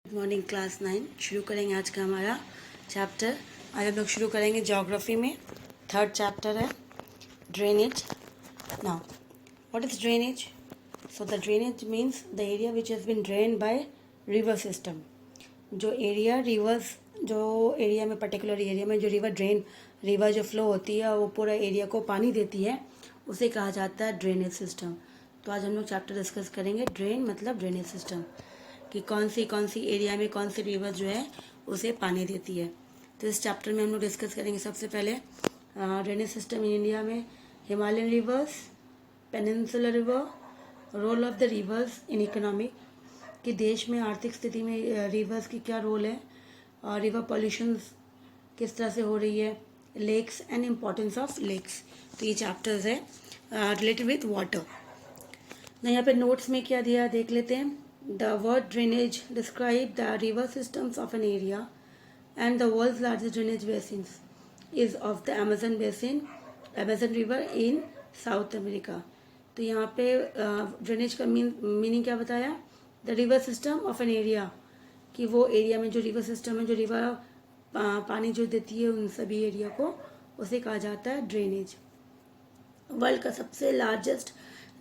Good morning class 9। शुरू करेंगे आज का हमारा चैप्टर। आज हम लोग शुरू करेंगे ज्योग्राफी में। थर्ड चैप्टर है drainage. Now what is drainage? So the drainage means the area which has been drain by river system. जो एरिया रिवर्स, जो एरिया में पर्टिकुलर एरिया में जो रिवर जो फ्लो होती है वो पूरा एरिया को पानी देती है, उसे कहा जाता है ड्रेनेज सिस्टम। तो आज हम लोग चैप्टर डिस्कस करेंगे ड्रेन मतलब ड्रेनेज सिस्टम, कि कौन सी एरिया में कौन सी रिवर जो है उसे पानी देती है। तो इस चैप्टर में हम लोग डिस्कस करेंगे सबसे पहले ड्रेनेज सिस्टम इन इंडिया में, Himalayan rivers, peninsular river, role of the rivers in economic, कि देश में आर्थिक स्थिति में रिवर्स की क्या रोल है, और रिवर पॉल्यूशन किस तरह से हो रही है, lakes and importance of lakes. तो ये चैप्टर्स है रिलेटेड विथ वाटर। ना यहाँ पे नोट्स में क्या दिया देख लेते हैं। The word drainage describe the river systems of an area, and the world's largest drainage basins is of the Amazon basin, Amazon River in South America. तो यहाँ पे ड्रेनेज का मीनिंग क्या बताया? The river system of an area, कि वो area में जो रिवर सिस्टम है, जो रिवर पानी जो देती है उन सभी एरिया को, उसे कहा जाता है ड्रेनेज। वर्ल्ड का सबसे लार्जेस्ट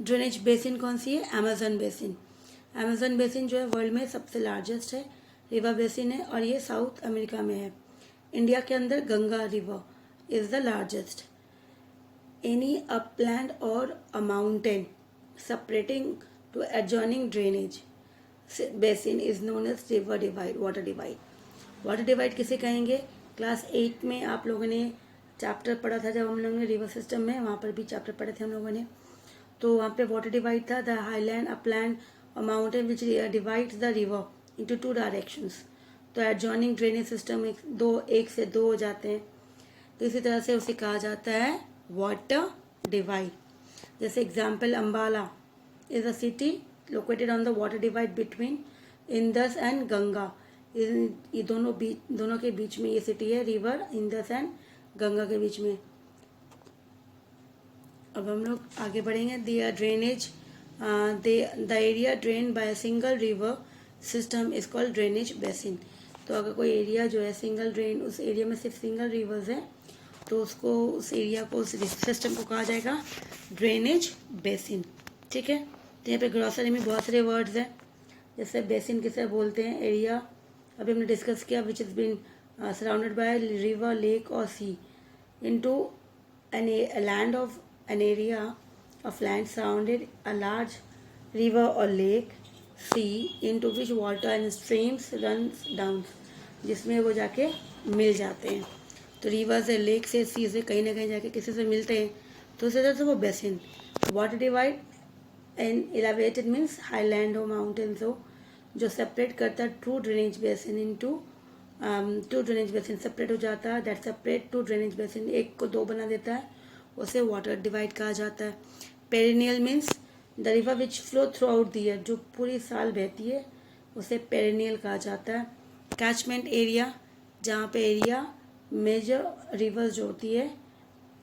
ड्रेनेज बेसिन कौन सी है? Amazon basin. अमेजन बेसिन जो है वर्ल्ड में सबसे लार्जेस्ट है रिवर बेसिन है, और ये साउथ अमेरिका में है। इंडिया के अंदर Ganga river is the largest. Any upland और a mountain separating two adjoining drainage basin is known as river divide, water divide. Water divide किसे कहेंगे? क्लास 8 में आप लोगों ने चैप्टर पढ़ा था, जब हम लोगों ने रिवर सिस्टम में, वहाँ पर भी चैप्टर पढ़े थे हम लोगों ने। तो वहाँ पे वाटर डिवाइड था, the highland, upland, a mountain which divides the river into two directions। तो एडजॉइनिंग ड्रेनेज सिस्टम एक से दो हो जाते हैं, तो इसी तरह से उसे कहा जाता है वाटर डिवाइड। जैसे example, Ambala is a city located on the water divide between Indus and Ganga. ये दोनों के बीच में ये सिटी है, रिवर इंदस एंड गंगा के बीच में। अब हम लोग आगे बढ़ेंगे। The drainage the area drained by a single river system is called drainage basin। तो अगर कोई एरिया जो है सिंगल ड्रेन, उस एरिया में सिर्फ सिंगल रिवर्स है, तो उसको, उस एरिया को, उस सिस्टम को कहा जाएगा ड्रेनेज बेसिन। ठीक है। तो यहाँ पे ग्रॉसरी में बहुत सारे वर्ड्स हैं। जैसे बेसिन किसे बोलते हैं? एरिया अभी हमने डिस्कस किया, which is been surrounded by river, lake और sea into an land of an area of land surrounded a large river or lake, sea, into which water and streams runs down, जिसमें वो जाके मिल जाते हैं। तो river से, lake से, सी से कहीं ना कहीं जाके किसी से मिलते हैं, तो उस तरह से वो basin. Water divide and elevated means highland हो, माउंटेन्स हो, जो सेपरेट करता है two drainage basin into two drainage basin, separate हो जाता है। That separate two drainage basin, एक को दो बना देता है, उसे वाटर डिवाइड कहा जाता है। Perennial means the river which flow throughout the year, जो पूरी साल बहती है, उसे पेरिनियल कहा जाता है। कैचमेंट एरिया, जहाँ पे एरिया मेजर रिवर्स जो होती है,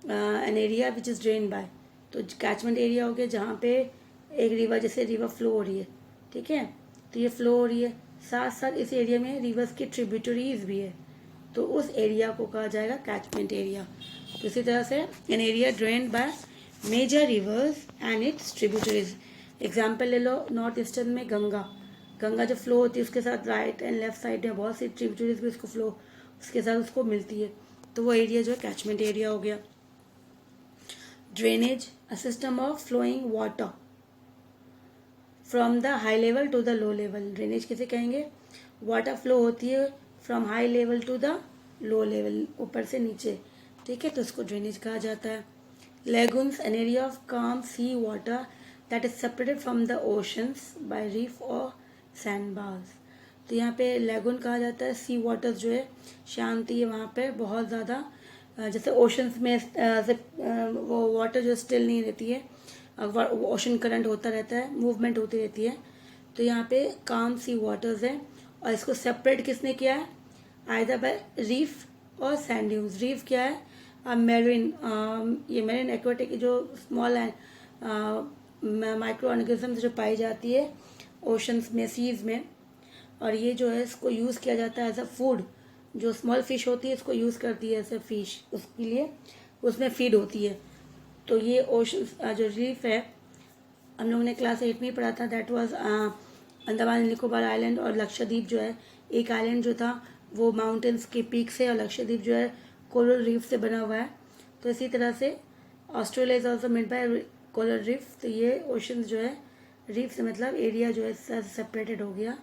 an area which is drain by, तो कैचमेंट एरिया हो गया जहाँ पे एक रिवर, जैसे रिवर फ्लो हो रही है, ठीक है, तो ये फ्लो हो रही है, साथ साथ इस एरिया में रिवर्स की ट्रिब्यूटरीज भी है, तो उस एरिया को कहा जाएगा कैचमेंट एरिया। तो इसी तरह से an area drain by major rivers and its tributaries. Example ले लो, नॉर्थ ईस्टर्न में गंगा जो फ्लो होती है, उसके साथ राइट एंड लेफ्ट साइड में बहुत सी ट्रिब्यूटरीज भी उसको फ्लो, उसके साथ उसको मिलती है, तो वो एरिया जो है कैचमेंट एरिया हो गया। Drainage, a system of flowing water from the high level to the low level. Drainage किसे कहेंगे? वाटर फ्लो होती है from high level to the low level, ऊपर से नीचे, ठीक है, तो उसको ड्रेनेज कहा जाता है। Lagoons, an area of calm sea water that is separated from the oceans by reef or sandbars। तो यहाँ पे लेगून कहा जाता है, सी वाटर्स जो है शांति है वहाँ पे बहुत ज़्यादा, जैसे ओशंस में वो वाटर जो स्टिल नहीं रहती है, ओशन करंट होता रहता है, मूवमेंट होती रहती है, तो यहाँ पे काम सी वाटर्स है, और इसको सेपरेट किसने किया है? आइदर बाय रीफ और सैंड ड्यून्स। रीफ क्या है? मेरीन, ये मेरीन एक्वाटिक जो स्मॉल माइक्रो ऑर्गेनिज्म जो पाई जाती है ओशंस में, सीज में, और ये जो है इसको यूज़ किया जाता है एज अ फूड। जो स्मॉल फिश होती है इसको यूज़ करती है एज अ फिश, उसके लिए उसमें फीड होती है। तो ये ओशन जो रिलीफ है हम लोगों ने क्लास 8 में ही पढ़ा था, that was Andaman and Nicobar island. और लक्षद्वीप जो है एक आइलैंड जो था वो माउंटेन्स के पीक से, और लक्षद्वीप जो है कोरल रीफ से बना हुआ है। तो इसी तरह से Australia is also made by coral reef. तो ये ओशन जो है रीफ से मतलब एरिया जो है सेपरेटेड हो गया,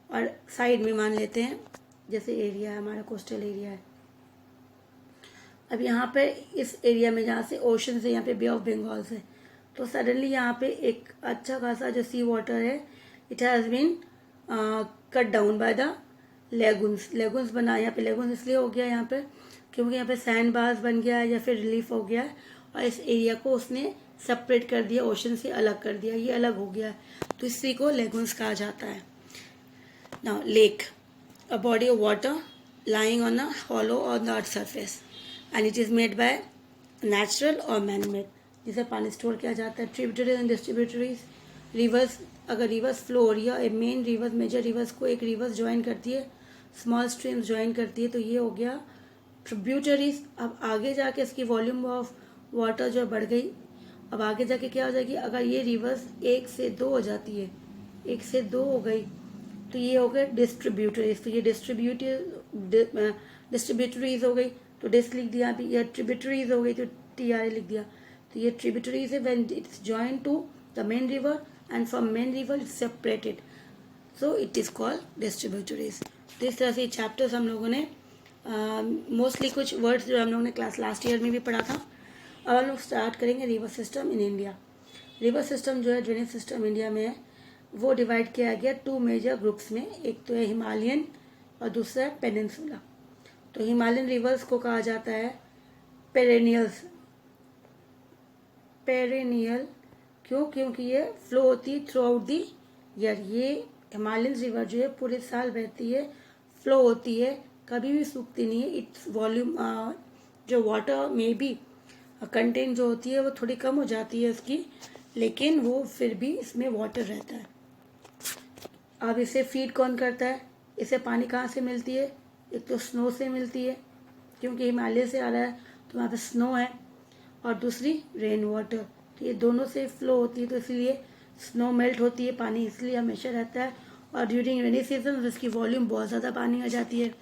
और साइड में मान लेते हैं जैसे एरिया है हमारा कोस्टल एरिया है। अब यहाँ पे इस एरिया में जहाँ से ओशन से यहाँ पे बे ऑफ बंगाल से, तो सडनली यहाँ पे एक अच्छा खासा जो सी वाटर है it has been cut down by the lagoons बना। यहाँ पे लेगुन्स इसलिए हो गया यहाँ पे क्योंकि यहाँ पे सैंड बार्स बन गया है या फिर रिलीफ हो गया है, और इस एरिया को उसने सेपरेट कर दिया, ओशन से अलग कर दिया, ये अलग हो गया है, तो इसी को लेगुन्स कहा जाता है। Now lake, a body of water lying on a hollow on the earth surface and it is made by natural or man made, जिसे पानी स्टोर किया जाता है। ट्रिब्यूटरीज एंड डिस्ट्रीब्यूटरीज, रिवर्स, अगर रिवर्स फ्लो हो रही है, मेन रिवर्स, मेजर रिवर्स को एक रिवर्स ज्वाइन करती है, स्मॉल स्ट्रीम्स ज्वाइन करती है, तो ये हो गया ट्रिब्यूटरीज। अब आगे जाके इसकी वॉल्यूम ऑफ वाटर जो बढ़ गई, अब आगे जाके क्या हो जाएगी, अगर ये रिवर्स 1 से 2 हो जाती है, 1 से 2 हो गई, तो ये हो गए डिस्ट्रीब्यूटरीज। तो ये डिस्ट्रीब्यूटरीज हो गई, तो डिस लिख दिया अभी। ये ट्रिब्यूटरीज हो गई तो TRA लिख दिया। तो ये ट्रिब्यूटरीज है when its join to the main river and from main river its separated, so it is called distributaries. तो इस तरह से चैप्टर्स हम लोगों ने मोस्टली कुछ वर्ड्स जो हम लोगों ने क्लास लास्ट ईयर में भी पढ़ा था। अब हम लोग स्टार्ट करेंगे river system in India. River system जो है ड्रेनेज सिस्टम इंडिया में है वो डिवाइड किया गया 2 मेजर ग्रुप्स में। एक तो है हिमालयन और दूसरा है पेनिनसुला। तो हिमालयन रिवर्स को कहा जाता है पेरेनियल्स, पेरेनियल क्यों, क्योंकि ये फ्लो होती है थ्रू आउट दी ईयर। ये हिमालयन रिवर जो है पूरे साल बहती है, फ्लो होती है, कभी भी सूखती नहीं है। इट्स वॉल्यूम जो वाटर में भी कंटेंट जो होती है वो थोड़ी कम हो जाती है उसकी, लेकिन वो फिर भी इसमें वाटर रहता है। अब इसे फीड कौन करता है, इसे पानी कहाँ से मिलती है, एक तो स्नो से मिलती है क्योंकि हिमालय से आ रहा है तो वहाँ पे स्नो है, और दूसरी रेन वाटर। तो ये दोनों से फ्लो होती है, तो इसलिए स्नो मेल्ट होती है, पानी इसलिए हमेशा रहता है। और ड्यूरिंग रेनी सीजन इसकी वॉल्यूम बहुत ज़्यादा पानी आ जाती है।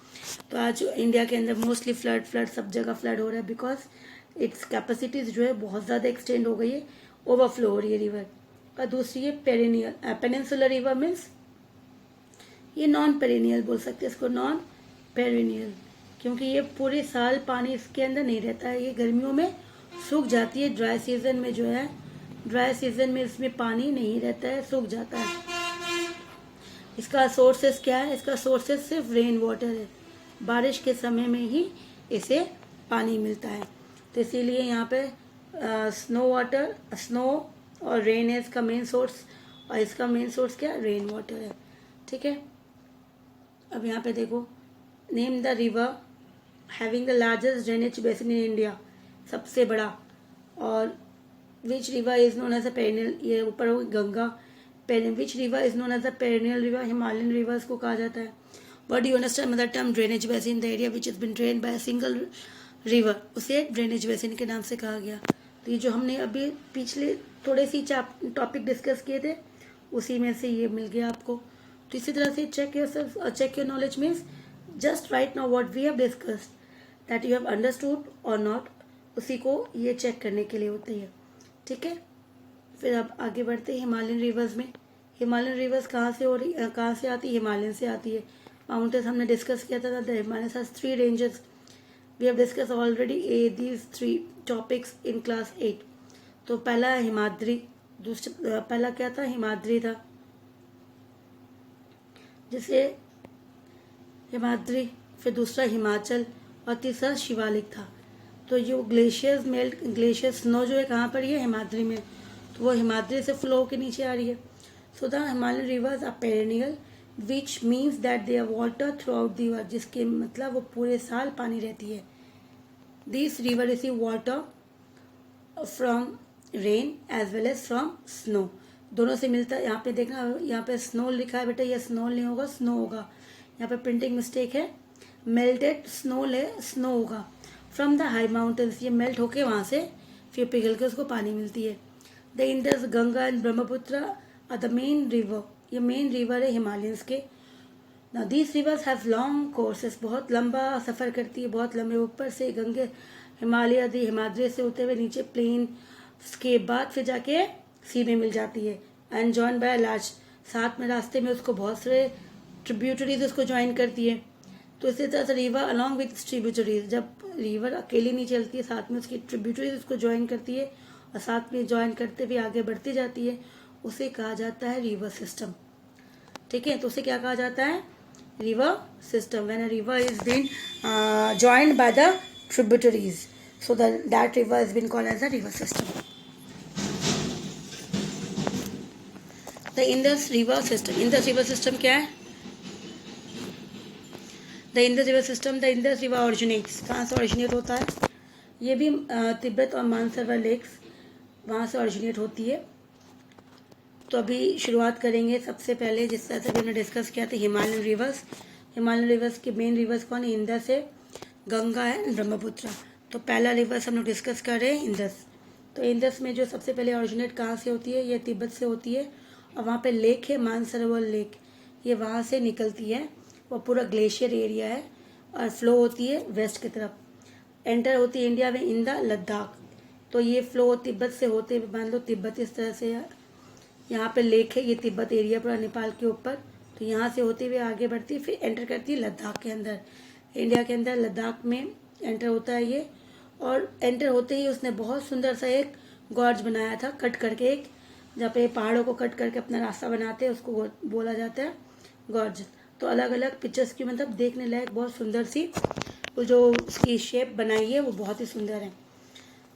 तो आज इंडिया के अंदर मोस्टली फ्लड सब जगह फ्लड हो रहा है बिकॉज इट्स कैपेसिटीज जो है बहुत ज़्यादा एक्सटेंड हो गई है, ओवरफ्लो हो रही है रिवर। और दूसरी है पेरेनियल, पेनिनसुलर रिवर मीन्स ये नॉन पेरेनियल बोल सकते हैं इसको, नॉन पेरेनियल, क्योंकि ये पूरे साल पानी इसके अंदर नहीं रहता है, ये गर्मियों में सूख जाती है। ड्राई सीजन में जो है, ड्राई सीजन में इसमें पानी नहीं रहता है, सूख जाता है। इसका सोर्सेस क्या है, इसका सोर्सेस सिर्फ रेन वाटर है, बारिश के समय में ही इसे पानी मिलता है। तो इसीलिए यहाँ पे स्नो वाटर, स्नो और रेन है इसका मेन सोर्स, और इसका मेन सोर्स क्या, रेन वाटर है। ठीक है, अब यहाँ पे देखो, name the river having the largest drainage basin in India, सबसे बड़ा, और which river is known as a perennial, ये ऊपर हो Ganga, which river is known as a perennial river, Himalayan rivers को कहा जाता है। What do you understand the term drainage basin, the area which is been drain by a single river, उसे drainage basin के नाम से कहा गया। तो ये जो हमने अभी पिछले थोड़े सी टॉपिक डिस्कस किए थे उसी में से ये मिल गया आपको। तो इसी तरह से check yourself, check your knowledge means just right now what we have discussed that you have understood और नॉट, उसी को ये चेक करने के लिए होती है। ठीक है, फिर अब आगे बढ़ते हैं हिमालयन रिवर्स में। हिमालयन रिवर्स कहाँ से हो रही, कहाँ से आती है, हिमालयन से आती है। माउंटेन्स हमने डिस्कस किया था, Himalayan has 3 ranges, we have discuss already these 3 topics in class 8। तो पहला हिमाद्री, दूसरा पहला क्या था, हिमाद्री था, जिसे हिमाद्री, फिर दूसरा हिमाचल और तीसरा शिवालिक था। तो जो ग्लेशियर्स मेल्ट, ग्लेशियर स्नो जो है कहाँ पर है, हिमाद्री में, तो वो हिमाद्री से फ्लो के नीचे आ रही है। So the Himalayan rivers are perennial which means that they are water throughout the year, जिसके मतलब वो पूरे साल पानी रहती है। This river receive water from rain as well as from snow, दोनों से मिलता है। यहाँ पे देखना, यहाँ पे स्नो लिखा है बेटा, ये स्नो नहीं होगा, स्नो होगा। यहाँ पे प्रिंटिंग मिस्टेक है, मेल्टेड स्नो ले स्नो होगा। फ्रॉम द हाई माउंटेन्स, ये मेल्ट होके वहाँ से फिर पिघल के उसको पानी मिलती है। The Indus, Ganga and Brahmaputra are the main river, ये मेन रिवर है हिमालयंस के। Now these rivers have long courses, बहुत लंबा सफ़र करती है, बहुत लंबे, ऊपर से गंगे हिमालय आदि हिमाद्री से होते हुए नीचे प्लेन के बाद फिर जाके सी में मिल जाती है। एंड जॉइन बाय लार्ज, साथ में रास्ते में उसको बहुत सारे ट्रिब्यूटरीज उसको ज्वाइन करती है। तो इसी तरह से रिवर अलॉन्ग विथ ट्रिब्यूटरीज, जब रिवर अकेली नहीं चलती है, साथ में उसकी ट्रिब्यूटरीज उसको ज्वाइन करती है और साथ में ज्वाइन करते हुए आगे बढ़ती जाती है, उसे कहा जाता है रिवर सिस्टम। ठीक है, तो उसे क्या कहा जाता है? river system. When a river is being joined by the tributaries, so that river has been called as a river system. The Indus river system. Indus river system क्या है? The Indus river system, the Indus river originates, कहाँ से originate होता है? ये भी तिब्बत और Mansarovar lakes वहाँ से originate होती है। तो अभी शुरुआत करेंगे सबसे पहले, जिस तरह से हमने डिस्कस किया था, हिमालयन रिवर्स। हिमालयन रिवर्स के मेन रिवर्स कौन है? इंदस है, गंगा है, ब्रह्मपुत्र। तो पहला रिवर्स हम लोग डिस्कस कर रहे हैं इंदस। तो इंदस में जो सबसे पहले ऑरिजिनेट कहाँ से होती है? ये तिब्बत से होती है और वहाँ पे लेक है मानसरोवर लेक, ये वहाँ से निकलती है। वो पूरा ग्लेशियर एरिया है और फ्लो होती है वेस्ट की तरफ, एंटर होती है इंडिया में इन द लद्दाख। तो ये फ्लो तिब्बत से होते हुए, मान लो तिब्बत इस तरह से है, यहाँ पे लेक है, ये तिब्बत एरिया पूरा नेपाल के ऊपर, तो यहाँ से होते हुए आगे बढ़ती है, फिर एंटर करती है लद्दाख के अंदर, इंडिया के अंदर लद्दाख में एंटर होता है ये। और एंटर होते ही उसने बहुत सुंदर सा एक गॉर्ज बनाया था, कट करके, एक जहाँ पे पहाड़ों को कट करके अपना रास्ता बनाते हैं, उसको बोला जाता है गॉर्ज। तो अलग अलग पिक्चर्स की, मतलब देखने लायक बहुत सुंदर सी वो जो उसकी शेप बनाई है वो बहुत ही सुंदर है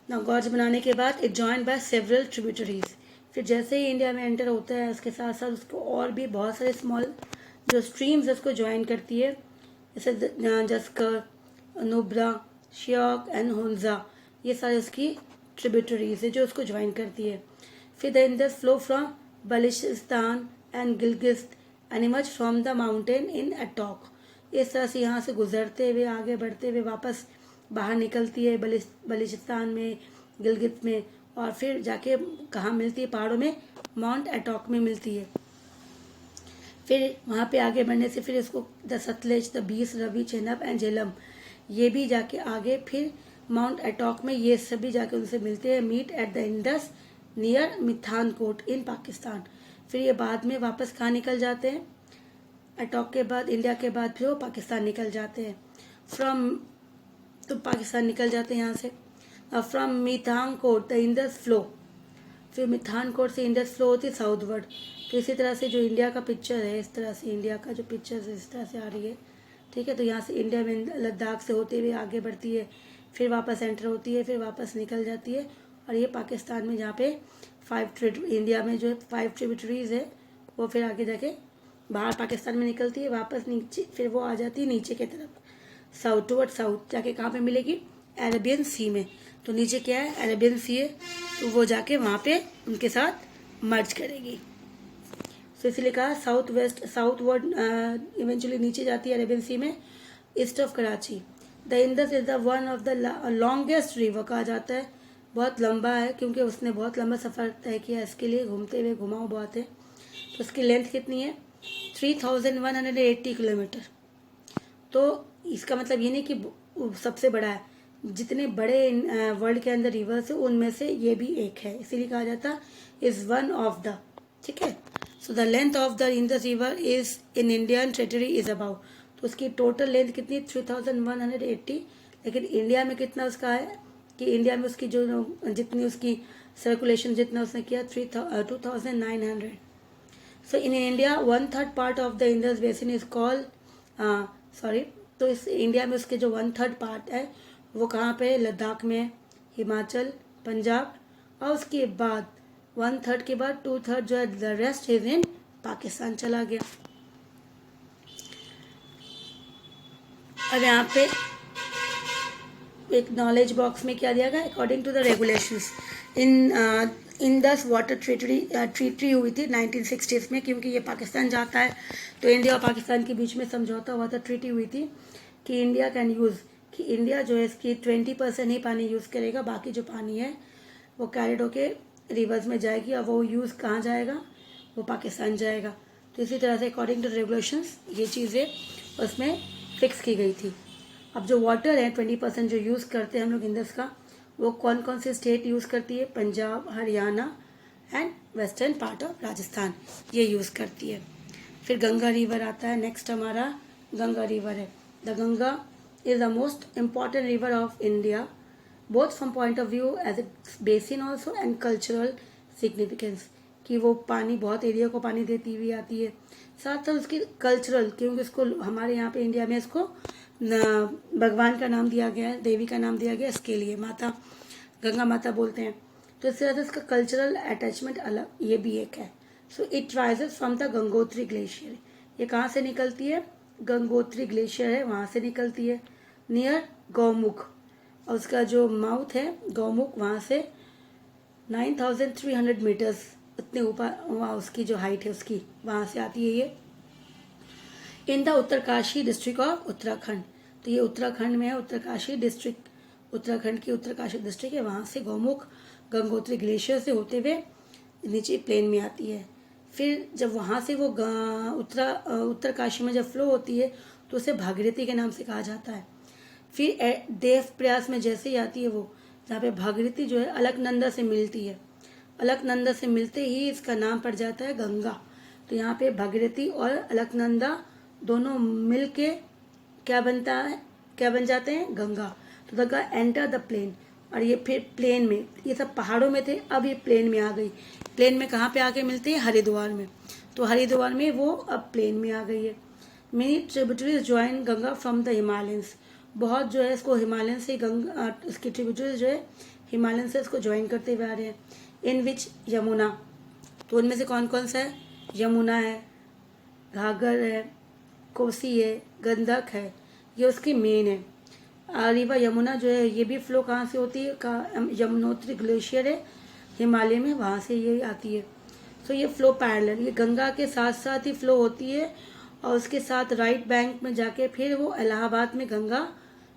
ना। गॉर्ज बनाने के बाद it join by several tributaries, फिर जैसे ही इंडिया में एंटर होता है उसके साथ साथ उसको और भी बहुत सारे स्मॉल जो स्ट्रीम्स उसको ज्वाइन करती है, जैसे जस्कर, नुब्रा, श्योक एंड हुंजा, ये सारे उसकी ट्रिब्यूटरीज है जो उसको ज्वाइन करती है। फिर the Indus flow from Balochistan and Gilgit and emerge from the mountain in Attock. इस तरह से यहाँ से गुजरते हुए आगे बढ़ते हुए वापस बाहर निकलती है बलूचिस्तान में, गिलगित में, और फिर जाके कहाँ मिलती है? पहाड़ों में, माउंट एटॉक में मिलती है। फिर वहाँ पे आगे बढ़ने से फिर इसको द सतलेज, द बीस, रवि, चेनाब एंड झेलम, ये भी जाके आगे फिर माउंट एटॉक में, ये सभी जाके उनसे मिलते हैं। Meet at the Indus near Mithankot in Pakistan. फिर ये बाद में वापस कहाँ निकल जाते हैं? एटॉक के बाद, इंडिया के बाद फिर वो पाकिस्तान निकल जाते हैं। तो पाकिस्तान निकल जाते हैं यहाँ से। From Mithankot the Indus flow, फिर मिठानकोट से इंडस फ्लो होती है साउथवर्ड। तो इसी तरह से जो इंडिया का पिक्चर है, इस तरह से इंडिया का जो पिक्चर है इस तरह से आ रही है। ठीक है, तो यहाँ से इंडिया में लद्दाख से होते हुए आगे बढ़ती है, फिर वापस एंटर होती है, फिर वापस निकल जाती है, और ये पाकिस्तान में जहाँ पे इंडिया में जो 5 ट्रिब्यूटरीज है वो फिर आगे जाके बाहर पाकिस्तान में निकलती है, वापस नीचे, फिर वो आ जाती है नीचे की तरफ, साउथवर्ड, साउथ जाके कहाँ पे मिलेगी? अरेबियन सी में। तो नीचे क्या है? अरेबियन सी है, तो वो जाके वहाँ पे उनके साथ मर्ज करेगी। तो इसलिए कहा साउथ वेस्ट, साउथवर्ड इवेंचुअली नीचे जाती है अरेबियन सी में, east of Karachi. The Indus is the one of the longest river, कहा जाता है बहुत लंबा है क्योंकि उसने बहुत लंबा सफ़र तय किया, इसके लिए घूमते हुए घुमाऊ बहुत है। तो उसकी लेंथ कितनी है? 3180 किलोमीटर। तो इसका मतलब ये नहीं कि सबसे बड़ा है, जितने बड़े वर्ल्ड के अंदर रिवर्स है उनमें से ये भी एक है, इसीलिए कहा जाता इज वन ऑफ द। ठीक है, so the length of the Indus river is in Indian territory is about, तो उसकी टोटल लेंथ कितनी? 3180, लेकिन इंडिया में कितना उसका है कि इंडिया में उसकी जो जितनी उसकी सर्कुलेशन जितना उसने किया 2900। So in India 1/3 part of the Indus basin is called तो इस इंडिया में उसके जो 1/3 पार्ट है वो कहाँ पे? लद्दाख में, हिमाचल, पंजाब, और उसके बाद 1/3 के बाद 2/3 जो है the rest is in Pakistan चला गया। अब यहाँ पे एक नॉलेज बॉक्स में क्या दिया गया? According to the regulations in Indus water treaty हुई थी 1960s में, क्योंकि ये पाकिस्तान जाता है तो इंडिया और पाकिस्तान के बीच में समझौता हुआ था, ट्रीटी हुई थी कि इंडिया कैन यूज़, कि इंडिया जो है इसकी 20% ही पानी यूज़ करेगा, बाकी जो पानी है वो कैरिड होके रिवर्स में जाएगी और वो यूज़ कहाँ जाएगा, वो पाकिस्तान जाएगा। तो इसी तरह से अकॉर्डिंग टू रेगुलेशंस ये चीज़ें उसमें फिक्स की गई थी। अब जो वाटर है 20% जो यूज़ करते हैं हम लोग इंडस का, वो कौन कौन सी स्टेट यूज़ करती है, Punjab, Haryana and western part of Rajasthan, ये यूज़ करती है। फिर गंगा रिवर आता है, नेक्स्ट हमारा गंगा रिवर है। The Ganga is the most important river of India, both from point of view as its basin also and cultural significance, कि वो पानी बहुत एरिया को पानी देती हुई आती है, साथ साथ उसकी कल्चरल, क्योंकि इसको हमारे यहाँ पे इंडिया में इसको भगवान का नाम दिया गया है, देवी का नाम दिया गया है, इसके लिए माता, गंगा माता बोलते हैं। तो इस तरह से इसका कल्चरल अटैचमेंट अलग, ये भी एक है। So it rises from the Gangotri glacier, ये कहाँ से निकलती है, गंगोत्री ग्लेशियर है वहाँ से निकलती है, नियर गौमुख, और उसका जो माउथ है गौमुख, वहाँ से 9300 मीटर्स उतने ऊपर, वहाँ उसकी जो हाइट है उसकी, वहाँ से आती है ये। In the Uttarkashi district of Uttarakhand, तो ये उत्तराखंड में है, उत्तरकाशी डिस्ट्रिक्ट, उत्तराखंड की उत्तरकाशी डिस्ट्रिक्ट है, वहाँ से गौमुख गंगोत्री ग्लेशियर से होते हुए नीचे प्लेन में आती है। फिर जब वहाँ से वो उत्तरकाशी में जब फ्लो होती है तो उसे भागीरथी के नाम से कहा जाता है। फिर देव प्रयास में जैसे ही आती है वो, जहाँ पे भागीरथी जो है अलकनंदा से मिलती है, अलकनंदा से मिलते ही इसका नाम पड़ जाता है गंगा। तो यहाँ पे भागीरथी और अलकनंदा दोनों मिल के क्या बनता है, क्या बन जाते हैं, गंगा। तो गंगा एंटर द प्लेन, और ये फिर प्लेन में, ये सब पहाड़ों में थे, अब ये प्लेन में आ गई। प्लेन में कहाँ पे आके मिलती है, हरिद्वार में, तो हरिद्वार में वो अब प्लेन में आ गई है। Many tributaries join Ganga from the Himalayans, बहुत जो है इसको हिमालयन से गंगा, इसकी ट्रिब्यूटरीज जो है हिमालयन से इसको ज्वाइन करते हुए आ रहे हैं। इन विच यमुना, तो उनमें से कौन कौन सा है, यमुना है, घाघर है, कोसी है, गंडक है, ये उसकी मेन है। रिवर यमुना जो है ये भी फ्लो कहाँ से होती है, यमुनोत्री ग्लेशियर है हिमालय में, वहाँ से ये आती है। सो ये फ्लो पैरेलल, ये गंगा के साथ साथ ही फ्लो होती है, और उसके साथ राइट बैंक में जाके फिर वो इलाहाबाद में गंगा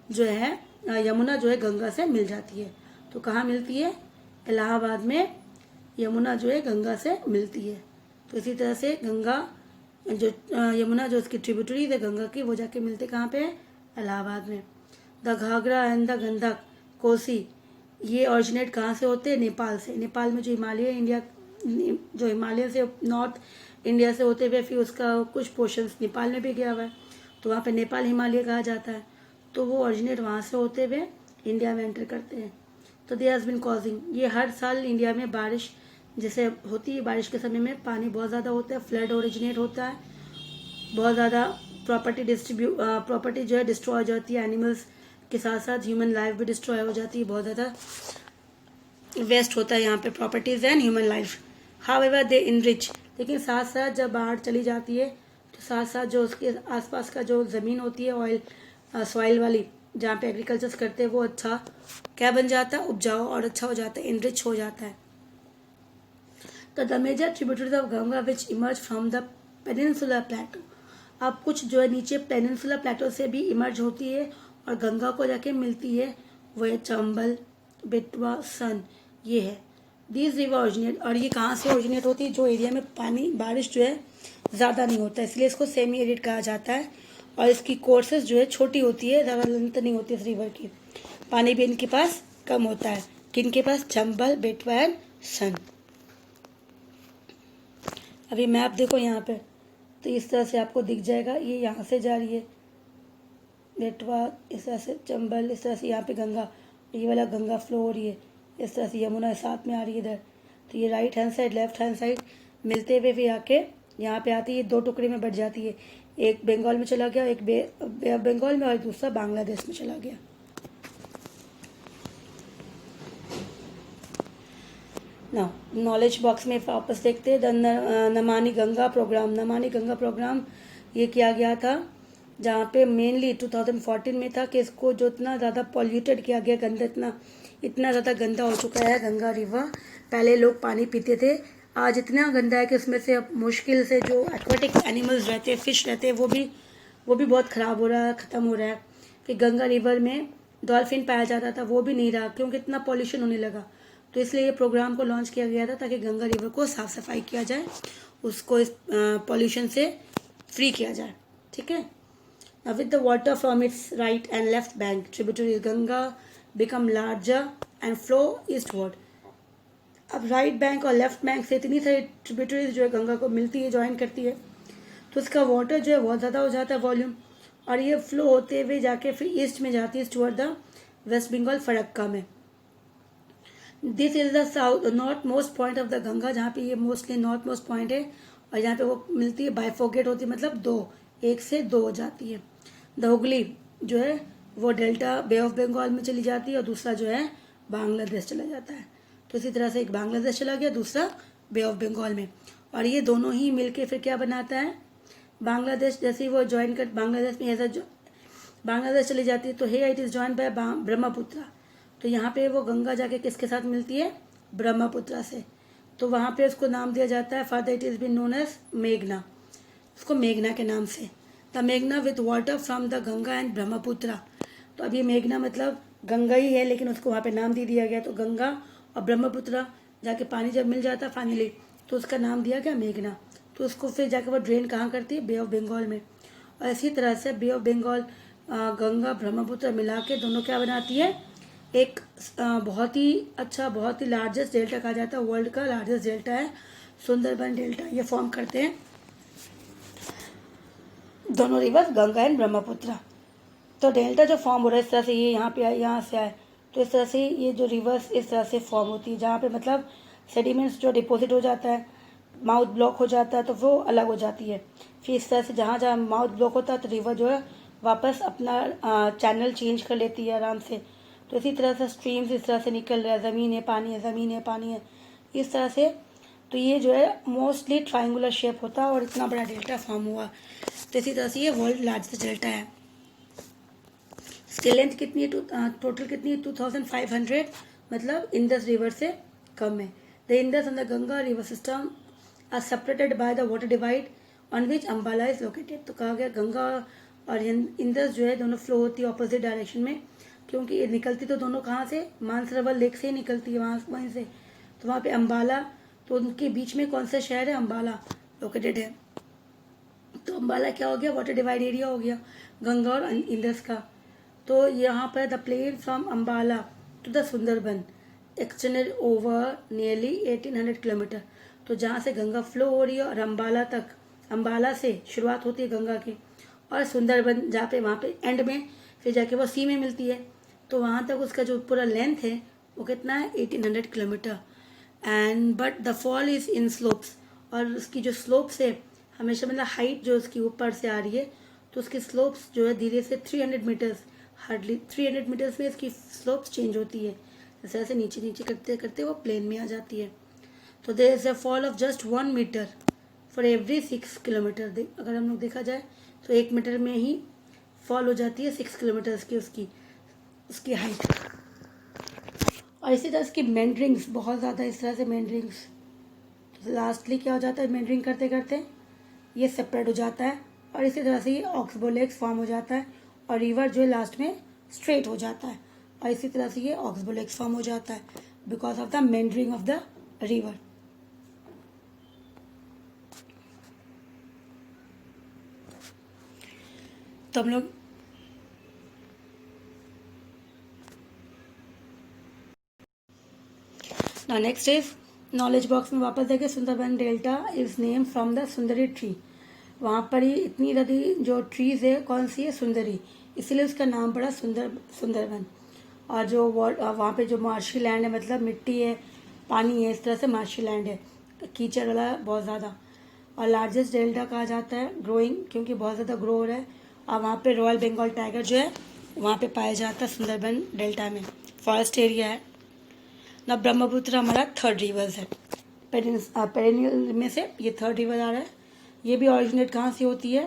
जो है, यमुना जो है गंगा से मिल जाती है। तो कहाँ मिलती है, इलाहाबाद में यमुना जो है गंगा से मिलती है। तो इसी तरह से गंगा जो यमुना जो उसकी ट्रिब्यूटरी है गंगा की, वो जाके मिलते कहाँ पे, इलाहाबाद में। The Ghaghara and the Gandak, Kosi, ये ऑरिजिनेट कहाँ से होते हैं, नेपाल से। नेपाल में जो हिमालय इंडिया, जो हिमालय से नॉर्थ इंडिया से होते हुए फिर उसका कुछ पोर्शंस नेपाल में भी गया हुआ है, तो वहाँ पे नेपाल हिमालय कहा जाता है। तो वो ऑरिजिनेट वहाँ से होते हुए इंडिया में एंटर करते हैं। तो दे हैज़ बिन कॉजिंग, ये हर साल इंडिया में बारिश जैसे होती है, बारिश के समय में पानी बहुत ज़्यादा होता है, फ्लड ओरिजिनेट होता है, बहुत ज़्यादा प्रॉपर्टी जो है डिस्ट्रॉय हो जाती है, एनिमल्स के साथ साथ ह्यूमन लाइफ भी डिस्ट्रॉय हो जाती है, बहुत ज़्यादा वेस्ट होता है यहाँ पे properties and human life. However they enrich, लेकिन साथ साथ जब बाढ़ चली जाती है तो साथ साथ जो उसके आसपास का जो ज़मीन होती है ऑयल सॉइल वाली, जहाँ पे एग्रीकल्चर करते हैं, वो अच्छा क्या बन जाता है, उपजाऊ और अच्छा हो जाता है, इनरिच हो जाता है। तो the major tributaries of Ganga which emerge from the peninsular plateau, अब कुछ जो है नीचे पेनिनसुलर प्लेटो से भी इमर्ज होती है और गंगा को जाके मिलती है, वो है चंबल, बेतवा, सन, ये है। दीज रिवर ओरिजिनेट, और ये कहाँ से ओरिजिनेट होती है, जो एरिया में पानी बारिश जो है ज़्यादा नहीं होता है, इसलिए इसको सेमी एरिड कहा जाता है, और इसकी कोर्सेज जो है छोटी होती है, ज़्यादा लेंथ नहीं होती इस रिवर की, पानी भी इनके पास कम होता है, किनके पास, चंबल, बेतवा एंड सन। अभी मैप देखो यहाँ पे, तो इस तरह से आपको दिख जाएगा, ये यहाँ से जा रही है बेतवा, इस तरह से चंबल, इस तरह से यहाँ पे गंगा, ये वाला गंगा फ्लो हो रही है, इस तरह से यमुना साथ में आ रही है इधर। तो ये right hand side left hand side मिलते हुए भी आके यहाँ पे आती है, दो टुकड़े में बढ़ जाती है, एक बंगाल में चला गया, एक बंगाल में, और दूसरा बांग्लादेश में चला गया। ना नॉलेज बॉक्स में वापस देखते हैं, the Namami Ganga programme, Namami Ganga programme ये किया गया था, जहाँ पे मेनली 2014 में था कि इसको जो इतना ज़्यादा पॉल्यूटेड किया गया, गंदा इतना इतना ज़्यादा गंदा हो चुका है गंगा रिवर। पहले लोग पानी पीते थे, आज इतना गंदा है कि उसमें से अब मुश्किल से जो एक्वेटिक एनिमल्स रहते हैं, फिश रहते हैं, वो भी बहुत ख़राब हो रहा है, ख़त्म हो रहा है। कि गंगा रिवर में डॉल्फिन पाया जाता था, वो भी नहीं रहा क्योंकि इतना पॉल्यूशन होने लगा। तो इसलिए ये प्रोग्राम को लॉन्च किया गया था ताकि गंगा रिवर को साफ़ सफाई किया जाए, उसको इस पॉल्यूशन से फ्री किया जाए। ठीक है। With the water from its right and left bank, tributaries Ganga become larger and flow eastward. अब राइट बैंक और लेफ्ट बैंक से इतनी सारी ट्रिब्यूटरीज जो है गंगा को मिलती है, ज्वाइन करती है, तो इसका वाटर जो है बहुत ज़्यादा हो जाता है वॉल्यूम, और ये फ्लो होते हुए जाके फिर ईस्ट में जाती है टुवर्ड द वेस्ट बंगाल फरक्का में। This is the south north most point of the Ganga, जहाँ पे ये मोस्टली नॉर्थ मोस्ट पॉइंट है, और यहाँ पे वो मिलती है बाइफोकेट होती है, मतलब एक से दो हो जाती है। द हुगली जो है वो डेल्टा बे ऑफ बंगाल में चली जाती है, और दूसरा जो है बांग्लादेश चला जाता है। तो इसी तरह से एक बांग्लादेश चला गया, दूसरा बे ऑफ बंगाल में, और ये दोनों ही मिलके फिर क्या बनाता है, बांग्लादेश जैसे ही वो ज्वाइन कर बांग्लादेश में ऐसा बांग्लादेश चली जाती है, तो हे it is join by Brahmaputra. तो यहाँ पे वो गंगा जाके किसके साथ मिलती है, ब्रह्मपुत्रा से, तो वहाँ पे उसको नाम दिया जाता है, for that it is been known as मेघना, उसको मेघना के नाम से। द मेघना with water from the Ganga and Brahmaputra. तो अब ये मेघना मतलब गंगा ही है, लेकिन उसको वहाँ पे नाम दे दिया गया, तो गंगा और ब्रह्मपुत्रा जाके पानी जब मिल जाता फाइनली, तो उसका नाम दिया गया मेघना। तो उसको फिर जाकर वो ड्रेन कहाँ करती है, बे ऑफ बंगाल में। और इसी तरह से बे ऑफ बंगाल गंगा ब्रह्मपुत्र मिला के दोनों क्या बनाती है, एक बहुत ही अच्छा, बहुत ही लार्जेस्ट डेल्टा कहा जाता है, वर्ल्ड का लार्जेस्ट डेल्टा है सुंदरबन डेल्टा। ये फॉर्म करते हैं दोनों रिवर गंगा एंड ब्रह्मपुत्र। तो डेल्टा जो फॉर्म हो रहा है इस तरह से, ये यहाँ पे आए, यहाँ से आए, तो इस तरह से ये जो रिवर्स इस तरह से फॉर्म होती है, जहाँ पे मतलब सेडिमेंट्स जो डिपॉजिट हो जाता है, माउथ ब्लॉक हो जाता है, तो वो अलग हो जाती है। फिर इस तरह से जहाँ जहाँ माउथ ब्लॉक होता है, तो रिवर जो है वापस अपना चैनल चेंज कर लेती है आराम से। तो इसी तरह से स्ट्रीम्स इस तरह से निकल रहा है, ज़मीन है पानी है, ज़मीन है पानी है, इस तरह से। तो ये जो है मोस्टली ट्राइंगुलर शेप होता है, और इतना बड़ा डेल्टा फॉर्म हुआ। तो इसी तरह से ये वर्ल्ड लार्जेस्ट डेल्टा है। इसकी लेंथ कितनी है, टोटल कितनी है, 2500, मतलब इंडस रिवर से कम है। The Indus and the Ganga river system are separated by the water divide on which Ambala is located. तो कहा गया गंगा और इंडस जो है दोनों फ्लो होती है ऑपोजिट डायरेक्शन में, क्योंकि ये निकलती तो दोनों कहाँ से, मानसरोवर लेक से ही निकलती है, वहीं से। तो वहाँ पे अम्बाला, तो उनके बीच में कौन सा शहर है, अम्बाला लोकेटेड है। तो अम्बाला क्या हो गया, वाटर डिवाइड एरिया हो गया गंगा और इंडस का। तो यहाँ पर the plain from Ambala to the Sundarban extended over nearly 1800 kilometre. तो जहाँ से गंगा फ्लो हो रही है और अम्बाला तक, अम्बाला से शुरुआत होती है गंगा की, और सुंदरबन जहाँ पे, वहाँ पे एंड में फिर जाके वो सी में मिलती है। तो वहाँ तक उसका जो पूरा लेंथ है वो कितना है, 1800 kilometre. And but the fall is in slopes, और उसकी जो स्लोप्स है हमेशा, मतलब हाइट जो उसकी ऊपर से आ रही है, तो उसकी स्लोप्स जो है धीरे से 300 मीटर्स, हार्डली 300 मीटर्स में इसकी स्लोप्स चेंज होती है, जैसे ऐसे नीचे नीचे करते करते वो प्लेन में आ जाती है। तो there is a fall of just 1 metre for every 6 kilometre. अगर हम लोग देखा जाए तो 1 मीटर में ही फॉल हो जाती है 6 किलोमीटर्स की उसकी हाइट। और इसी तरह इसकी मेंडरिंग्स बहुत ज़्यादा, इस तरह से मेंडरिंग्स, तो लास्टली क्या हो जाता है, मेंडरिंग करते करते ये सेपरेट हो जाता है, और इसी तरह से ये ऑक्सबो लेक्स फॉर्म हो जाता है, और रिवर जो है लास्ट में स्ट्रेट हो जाता है, और इसी तरह से ये ऑक्सबो लेक्स फॉर्म हो जाता है because of the meandering of the river. तो हम लोग नेक्स्ट इज नॉलेज बॉक्स में वापस देखें, Sundarban delta is name from the Sundari tree. वहाँ पर ही इतनी ज़्यादा जो ट्रीज है, कौन सी है, सुंदरी, इसीलिए उसका नाम पड़ा सुंदरबन। और जो वहाँ पे जो मार्शी लैंड है, मतलब मिट्टी है, पानी है, इस तरह से मार्शी लैंड है, कीचड़ वाला बहुत ज़्यादा। और लार्जेस्ट डेल्टा कहा जाता है ग्रोइंग, क्योंकि बहुत ज़्यादा ग्रो हो रहा है। और वहाँ पे रॉयल बंगाल टाइगर जो है वहाँ पे पाया जाता है सुंदरबन डेल्टा में, फॉरेस्ट एरिया है ना। ब्रह्मपुत्र हमारा थर्ड रिवर्स है, पेरिनियल में से ये थर्ड रिवर आ रहा है। ये भी ऑरिजिनेट कहाँ से होती है,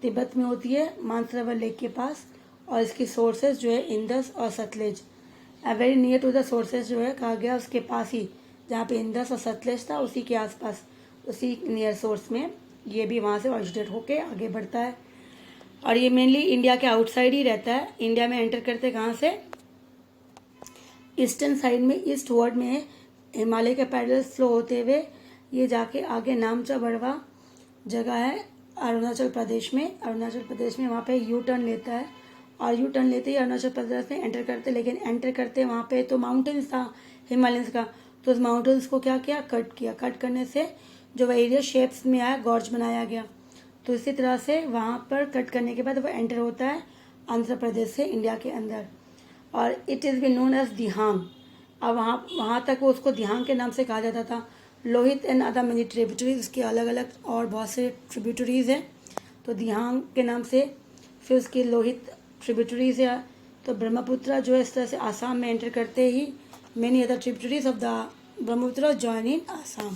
तिब्बत में होती है, मानसरोवर लेक के पास, और इसकी सोर्सेज जो है इंडस और Sutlej. Very near to the sources जो है कहा गया, उसके पास ही जहाँ पे इंदस और सतलज था उसी के आसपास, उसी नियर सोर्स में ये भी वहाँ से ऑरिजिनेट होके आगे बढ़ता है। और ये मेनली इंडिया के आउटसाइड ही रहता है। इंडिया में एंटर करते कहाँ से, ईस्टर्न साइड में, ईस्ट वर्ड में हिमालय के पैरेलल फ्लो होते हुए ये जाके आगे नामचा बड़वा जगह है अरुणाचल प्रदेश में। अरुणाचल प्रदेश में वहाँ पे यू टर्न लेता है और यू टर्न लेते ही अरुणाचल प्रदेश में एंटर करते, लेकिन एंटर करते वहाँ पे तो माउंटेन्स था हिमालयंस का, तो उस माउंटेन्स को क्या किया, कट किया। कट करने से जो वह एरिया शेप्स में आया, गॉर्ज बनाया गया। तो इसी तरह से वहाँ पर कट करने के बाद वो एंटर होता है आंध्र प्रदेश से इंडिया के अंदर, और it is be known as Dihang. अब वहाँ तक वो उसको दिहांग के नाम से कहा जाता था। Lohit and other many tributaries, इसके अलग अलग और बहुत से ट्रिब्यूटरीज हैं, तो दिहांग के नाम से, फिर उसकी लोहित ट्रिब्यूटरीज है। तो ब्रह्मपुत्र जो है इस तरह से आसाम में एंटर करते ही many other tributaries of the Brahmaputra join in Assam.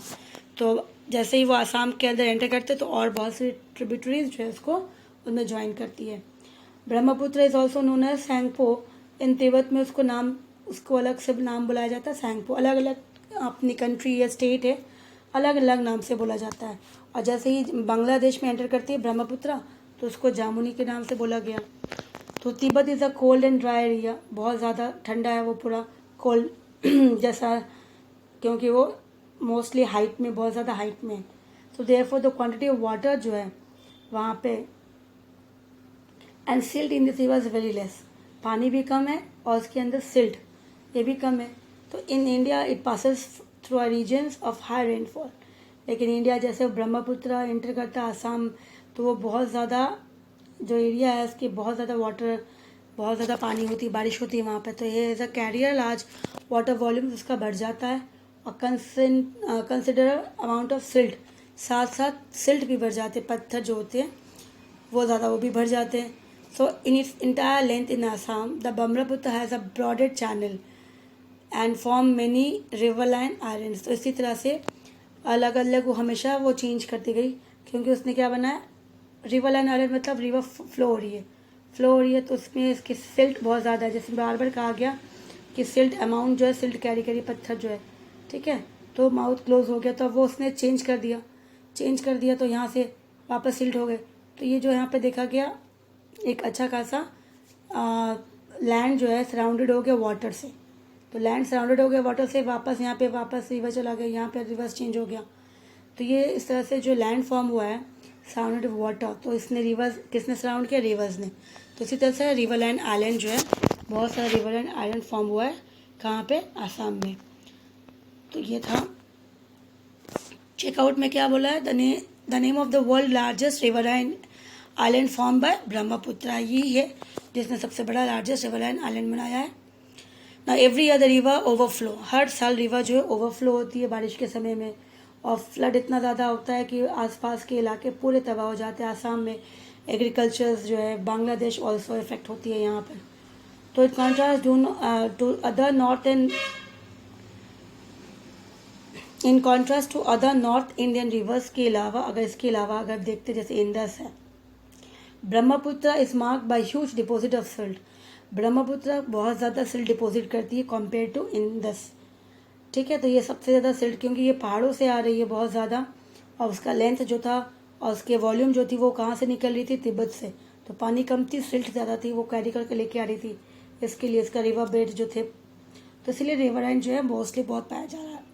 तो जैसे ही वो आसाम के अंदर एंटर करते तो और बहुत सी ट्रिब्यूटरीज जो है उसको उनमें ज्वाइन करती है। Brahmaputra is also known as Tsangpo. In Tibet में उसको अलग से नाम बुलाया जाता है सैंगपो। अलग अलग अपनी कंट्री या स्टेट है, अलग अलग नाम से बोला जाता है। और जैसे ही बांग्लादेश में एंटर करती है ब्रह्मपुत्र तो उसको जामुनी के नाम से बोला गया। तो Tibet is a cold and dry area, बहुत ज़्यादा ठंडा है वो, पूरा कोल्ड जैसा, क्योंकि वो मोस्टली हाइट में, बहुत ज़्यादा हाइट में। तो therefore the quantity of water जो है वहाँ पे, and silt in this river is very less, पानी भी कम है और उसके अंदर सिल्ट ये भी कम है। तो in India it passes through a regions of high rainfall. लेकिन इंडिया जैसे ब्रह्मपुत्र एंटर करता है आसाम, तो वो बहुत ज़्यादा जो एरिया है उसकी बहुत ज़्यादा वाटर, बहुत ज़्यादा पानी होती, बारिश होती है वहाँ पे। तो ये as a carrier large water volume उसका बढ़ जाता है। और कंसिडर अमाउंट ऑफ सिल्ट, साथ साथ सिल्ट भी बढ़ जाते, पत्थर जो होते हैं वो ज़्यादा वो भी बढ़ जाते हैं। So in its entire length in Assam the Brahmaputra has a braided channel and form many riverine islands. तो इसी तरह से अलग अलग वो हमेशा वो चेंज करती गई, क्योंकि उसने क्या बनाया, रिवर लाइन आयलैंड मतलब रिवर फ्लो हो रही है, तो उसमें इसकी सिल्ट बहुत ज़्यादा है। जैसे बार बार कहा गया कि सिल्ट अमाउंट जो है, सिल्ट कैरी करी पत्थर जो है, ठीक है। तो माउथ क्लोज हो गया, तो वो उसने चेंज कर दिया तो यहाँ से वापस सिल्ट हो गए। तो ये जो यहाँ पे देखा गया एक अच्छा खासा लैंड जो है सराउंडेड हो गया वाटर से। तो लैंड सराउंडेड हो गया वाटर से, वापस यहाँ पे वापस रिवर चला गया, यहाँ पे रिवर्स चेंज हो गया। तो ये इस तरह से जो लैंड फॉर्म हुआ है सराउंडेड वाटर, तो इसने रिवर्स किसने सराउंड किया, रिवर्स ने। तो इसी तरह से रिवर लाइन आइलैंड जो है, बहुत सारा रिवर लाइन आइलैंड फॉर्म हुआ है कहाँ पे, आसाम में। तो ये था चेकआउट में क्या बोला है, the name of the world largest river line island form by Brahmaputra, यही है जिसने सबसे बड़ा लार्जेस्ट रिवर लाइन आइलैंड बनाया है। ना एवरी अदर रिवर ओवरफ्लो, हर साल रिवर जो है ओवरफ्लो होती है बारिश के समय में, और फ्लड इतना ज़्यादा होता है कि आसपास के इलाके पूरे तबाह हो जाते हैं। आसाम में एग्रीकल्चर जो है, बांग्लादेश ऑल्सो इफेक्ट होती है यहाँ पर। तो it contrast to other north and in contrast to other north Indian rivers के अलावा, अगर इसके अलावा अगर देखते जैसे इंडस है, Brahmaputra is marked by huge deposit of silt. Brahmaputra बहुत ज़्यादा सिल्ट डिपॉजिट करती है कंपेयर टू इंडस, ठीक है। तो ये सबसे ज़्यादा सिल्ट, क्योंकि ये पहाड़ों से आ रही है बहुत ज़्यादा, और उसका लेंथ जो था और उसके वॉल्यूम जो थी वो कहाँ से निकल रही थी, तिब्बत से। तो पानी कम थी, सिल्ट ज़्यादा थी, वो कैरी करके लेके आ रही थी। इसके लिए इसका रिवर बेड जो थे, तो इसीलिए रिवर लाइन जो है मोस्टली बहुत पाया जा रहा है।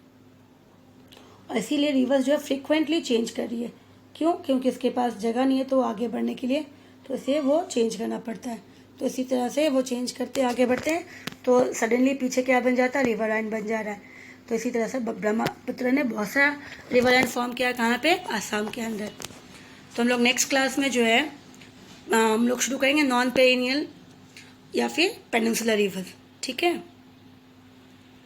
और इसीलिए रिवर्स जो है फ्रिक्वेंटली चेंज कर रही है। क्यों? क्योंकि इसके पास जगह नहीं है तो आगे बढ़ने के लिए, तो इसे वो चेंज करना पड़ता है। तो इसी तरह से वो चेंज करते आगे बढ़ते हैं, तो सडनली पीछे क्या बन जाता है, रिवर लाइन बन जा रहा है। तो इसी तरह से ब्रह्मपुत्र ने बहुत सारा रिवर लाइन फॉर्म किया, कहाँ पे, आसाम के अंदर। तो हम लोग नेक्स्ट क्लास में जो है हम लोग शुरू करेंगे नॉन पेरिनियल या फिर पेनिनसुलर रिवर, ठीक है।